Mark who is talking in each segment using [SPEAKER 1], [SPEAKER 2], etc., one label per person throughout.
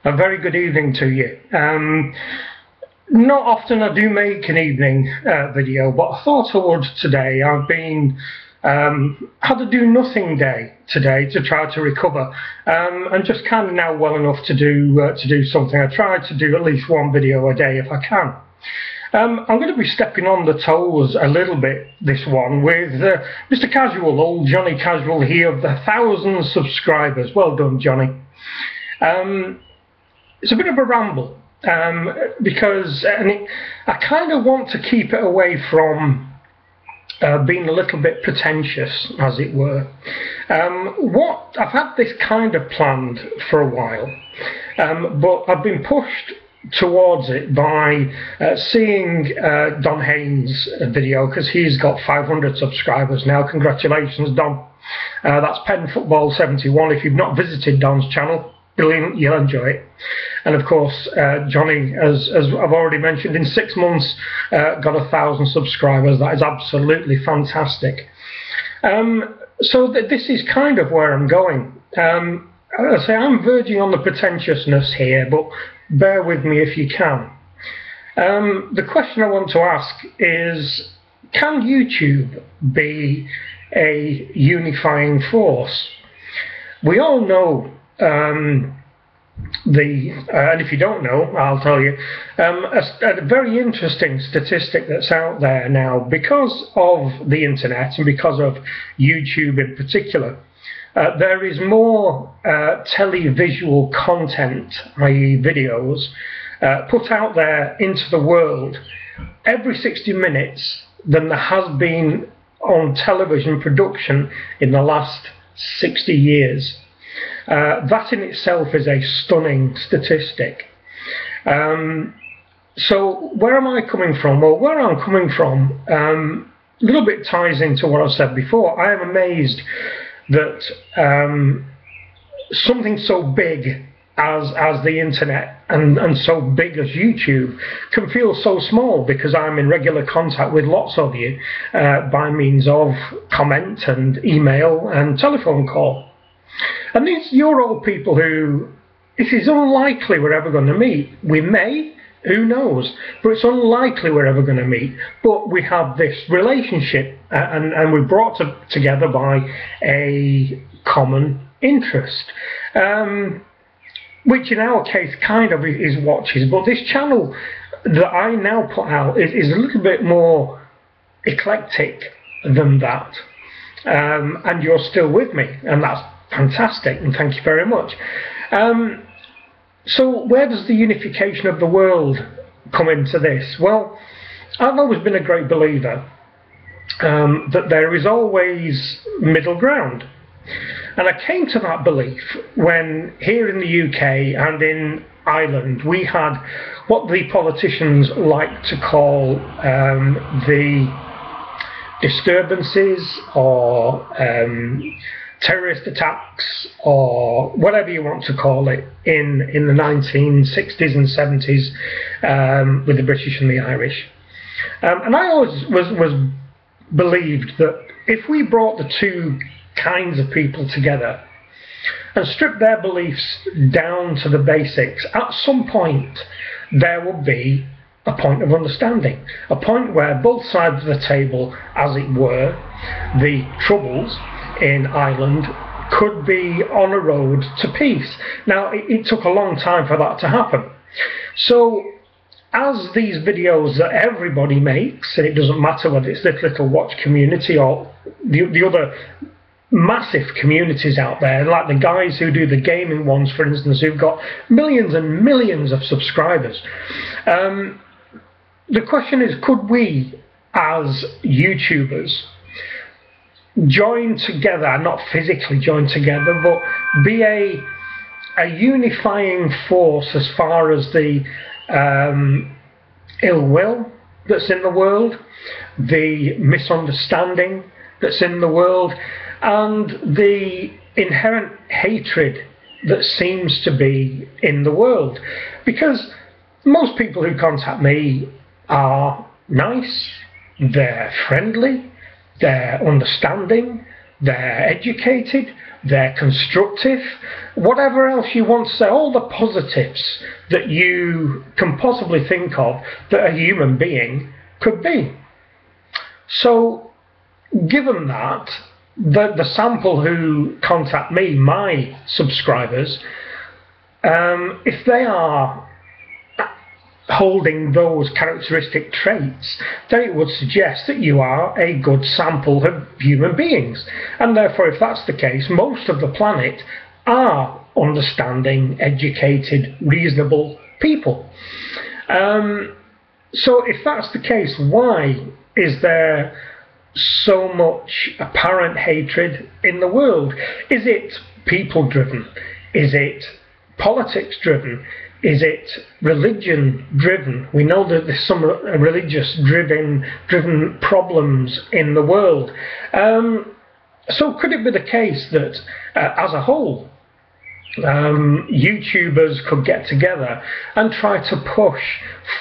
[SPEAKER 1] A very good evening to you. Not often I do make an evening video, but I thought I would today. I've been had a do nothing day today to try to recover, and just kind of now well enough to do something. I try to do at least one video a day if I can. I'm going to be stepping on the toes a little bit this one with Mr. Casual, old Johnny Casual here of the 1,000 subscribers. Well done, Johnny. It's a bit of a ramble because I kind of want to keep it away from being a little bit pretentious, as it were. I've had this kind of planned for a while, but I've been pushed towards it by seeing Don Haynes' video, because he's got 500 subscribers now. Congratulations, Don. That's Pen Football 71. If you've not visited Don's channel, brilliant, you'll enjoy it. And of course, Johnny, as I've already mentioned, in 6 months got 1,000 subscribers. That is absolutely fantastic. So this is kind of where I'm going. I say I'm verging on the pretentiousness here, but bear with me if you can. The question I want to ask is, can YouTube be a unifying force? We all know, and if you don't know, I'll tell you, a very interesting statistic that's out there now, because of the internet and because of YouTube in particular. There is more televisual content, i.e. videos, put out there into the world every 60 minutes than there has been on television production in the last 60 years. That in itself is a stunning statistic. So where am I coming from? Well, where I'm coming from a little bit ties into what I said before. I am amazed that something so big as the internet and so big as YouTube can feel so small, because I'm in regular contact with lots of you by means of comment and email and telephone call. And you're all people who it is unlikely we're ever going to meet. We may, who knows, but it's unlikely we're ever going to meet. But we have this relationship, and we're brought together by a common interest, which in our case kind of is watches. But this channel that I now put out is a little bit more eclectic than that, and you're still with me, and that's fantastic, and thank you very much. So where does the unification of the world come into this? Well, I've always been a great believer that there is always middle ground. And I came to that belief when here in the UK and in Ireland we had what the politicians like to call the disturbances or terrorist attacks, or whatever you want to call it, in the 1960s and 70s with the British and the Irish. And I always was believed that if we brought the two kinds of people together and stripped their beliefs down to the basics, at some point there would be a point of understanding, a point where both sides of the table, as it were, the troubles in Ireland, could be on a road to peace. Now, it took a long time for that to happen. So, as these videos that everybody makes, and it doesn't matter whether it's this little watch community or the other massive communities out there, like the guys who do the gaming ones, for instance, who've got millions and millions of subscribers. The question is, could we, as YouTubers, join together, not physically join together, but be a unifying force as far as the ill will that's in the world, the misunderstanding that's in the world, and the inherent hatred that seems to be in the world? Because most people who contact me are nice, they're friendly, they're understanding, they're educated, they're constructive, whatever else you want to say, all the positives that you can possibly think of that a human being could be. So, given that, the sample who contact me, my subscribers, if they are holding those characteristic traits, then it would suggest that you are a good sample of human beings. And therefore, if that's the case, most of the planet are understanding, educated, reasonable people. So if that's the case, why is there so much apparent hatred in the world? Is it people driven? Is it politics driven? Is it religion driven? We know that there's some religious driven problems in the world. So could it be the case that as a whole, YouTubers could get together and try to push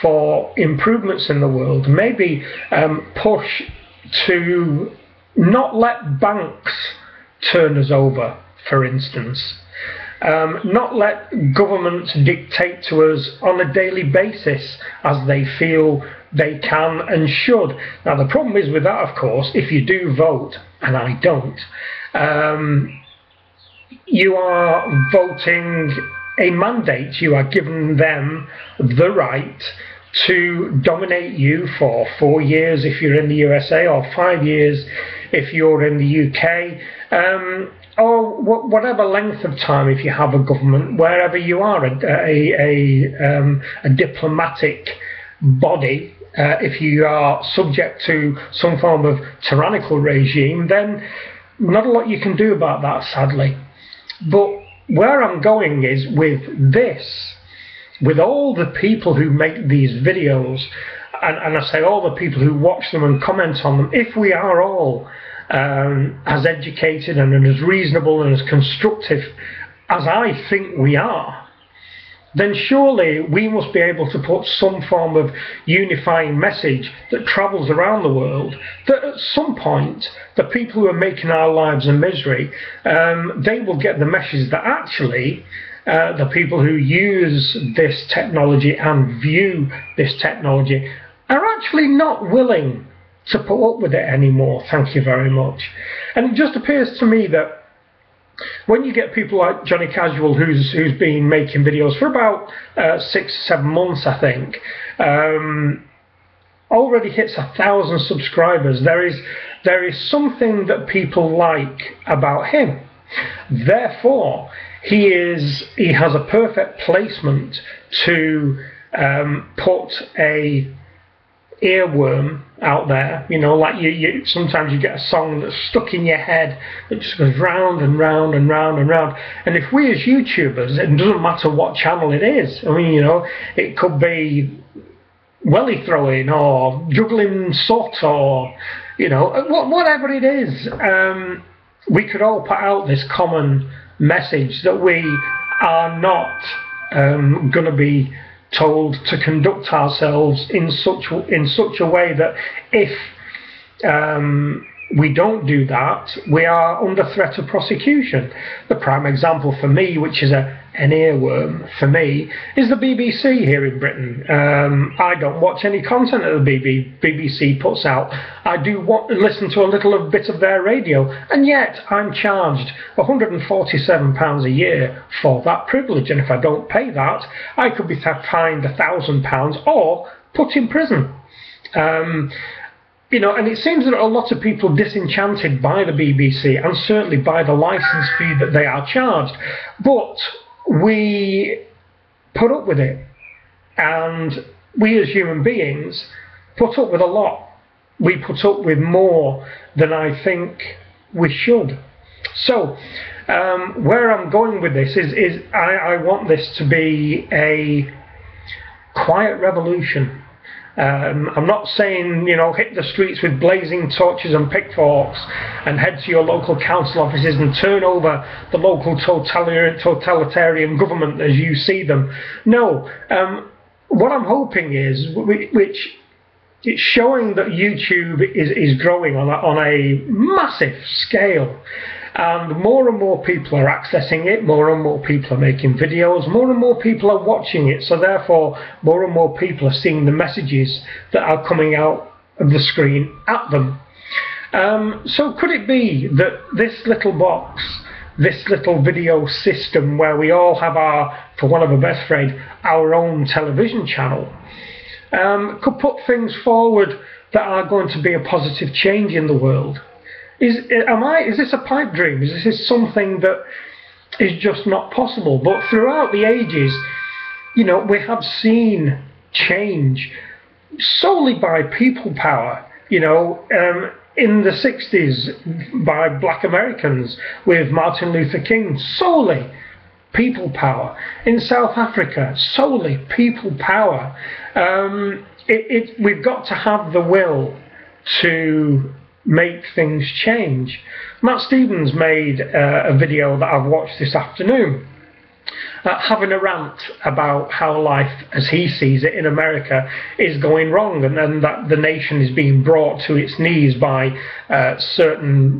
[SPEAKER 1] for improvements in the world? Maybe push to not let banks turn us over, for instance. Not let governments dictate to us on a daily basis as they feel they can and should. Now the problem is with that, of course, if you do vote, and I don't, you are voting a mandate. You are giving them the right to dominate you for 4 years if you're in the USA, or 5 years if you're in the UK, or whatever length of time if you have a government, wherever you are, a diplomatic body. If you are subject to some form of tyrannical regime, then not a lot you can do about that, sadly. But where I'm going is with this, with all the people who make these videos, and I say all the people who watch them and comment on them, if we are all as educated and as reasonable and as constructive as I think we are, then surely we must be able to put some form of unifying message that travels around the world, that at some point the people who are making our lives a misery, they will get the message that actually the people who use this technology and view this technology are actually not willing to put up with it anymore. Thank you very much. And it just appears to me that when you get people like Johnny Casual, who's been making videos for about 6-7 months, I think, already hits 1,000 subscribers, there is something that people like about him. Therefore, he has a perfect placement to put a earworm out there, you know, like you sometimes you get a song that's stuck in your head that just goes round and round and round and round. And if we as YouTubers, it doesn't matter what channel it is, I mean, you know, it could be welly throwing or juggling sot or, you know, whatever it is, we could all put out this common message that we are not going to be told to conduct ourselves in such a way that if we don't do that, we are under threat of prosecution. The prime example for me, which is an earworm for me, is the BBC here in Britain. I don't watch any content that the BBC puts out. I do listen to a little bit of their radio, and yet I'm charged £147 a year for that privilege, and if I don't pay that, I could be fined £1,000 or put in prison. You know, and it seems that a lot of people are disenchanted by the BBC and certainly by the licence fee that they are charged. But we put up with it, and we as human beings put up with a lot. We put up with more than I think we should. So where I'm going with this is I want this to be a quiet revolution. I'm not saying, you know, hit the streets with blazing torches and pitchforks and head to your local council offices and turn over the local totalitarian government as you see them. No, what I'm hoping is, which it's showing that YouTube is growing on a massive scale. And more people are accessing it, more and more people are making videos, more and more people are watching it, so therefore more and more people are seeing the messages that are coming out of the screen at them. So could it be that this little box, this little video system where we all have our, for want of a better phrase, our own television channel, could put things forward that are going to be a positive change in the world? Is this a pipe dream? Is this something that is just not possible? But throughout the ages, you know, we have seen change solely by people power. You know, in the 60s by black Americans with Martin Luther King, solely people power. In South Africa, solely people power. We've got to have the will to make things change. Matt Stevens made a video that I've watched this afternoon, having a rant about how life as he sees it in America is going wrong, and then that the nation is being brought to its knees by certain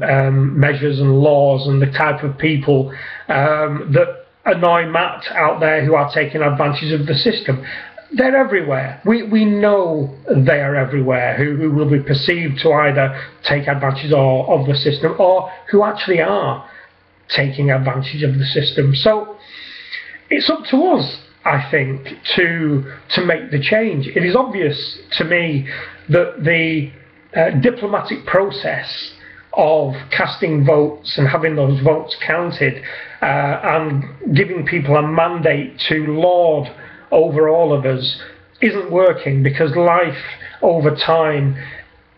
[SPEAKER 1] measures and laws and the type of people that annoy Matt out there who are taking advantage of the system. They're everywhere. We know they are everywhere, who will be perceived to either take advantage of the system or who actually are taking advantage of the system. So it's up to us, I think, to make the change. It is obvious to me that the diplomatic process of casting votes and having those votes counted and giving people a mandate to lord over all of us isn't working, because life over time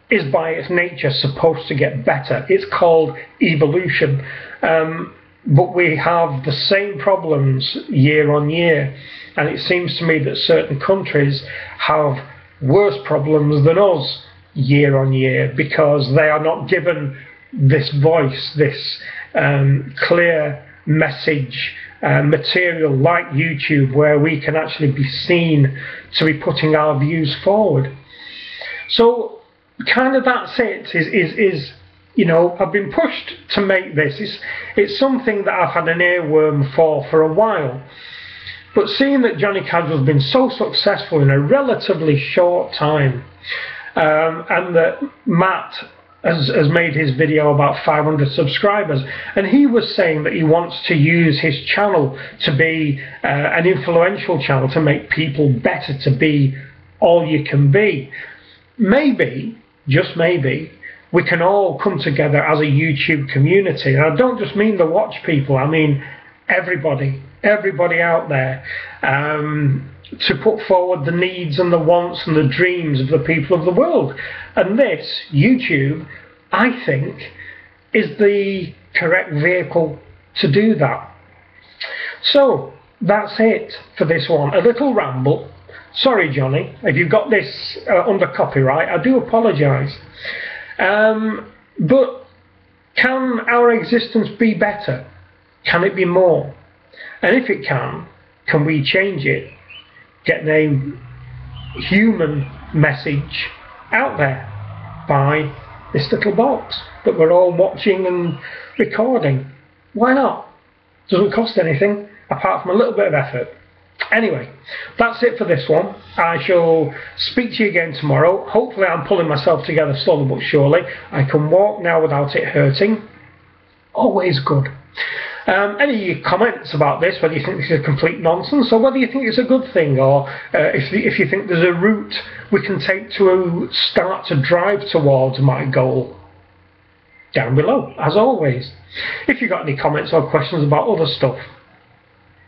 [SPEAKER 1] is by its nature supposed to get better. It's called evolution, but we have the same problems year on year, and it seems to me that certain countries have worse problems than us year on year because they are not given this voice, this clear message material like YouTube, where we can actually be seen to be putting our views forward. So kind of that's it, is you know, I've been pushed to make this. It's something that I've had an earworm for a while, but seeing that Johnny Cadwell's been so successful in a relatively short time, and that Matt has made his video about 500 subscribers, and he was saying that he wants to use his channel to be an influential channel, to make people better, to be all you can be. Maybe, just maybe, we can all come together as a YouTube community, and I don't just mean the watch people, I mean everybody out there, to put forward the needs and the wants and the dreams of the people of the world. And this, YouTube, I think, is the correct vehicle to do that. So that's it for this one. A little ramble. Sorry, Johnny, if you've got this under copyright, I do apologise. But can our existence be better? Can it be more? And if it can we change it? Get a human message out there by this little box that we're all watching and recording. Why not? Doesn't cost anything apart from a little bit of effort. Anyway, that's it for this one. I shall speak to you again tomorrow. Hopefully I'm pulling myself together slowly but surely. I can walk now without it hurting. Always good. Any comments about this, whether you think this is complete nonsense or whether you think it's a good thing, or if you think there's a route we can take to start to drive towards my goal, down below, as always. If you've got any comments or questions about other stuff,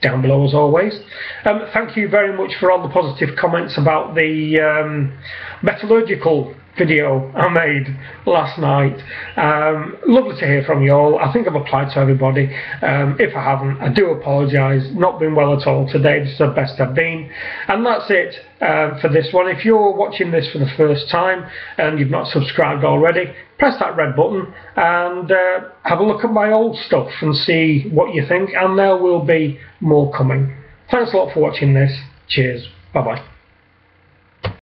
[SPEAKER 1] down below as always. Thank you very much for all the positive comments about the metallurgical video I made last night. Lovely to hear from you all. I think I've applied to everybody. If I haven't, I do apologise. Not been well at all today. This is the best I've been. And that's it for this one. If you're watching this for the first time and you've not subscribed already, press that red button and have a look at my old stuff and see what you think, and there will be more coming. Thanks a lot for watching this. Cheers. Bye bye.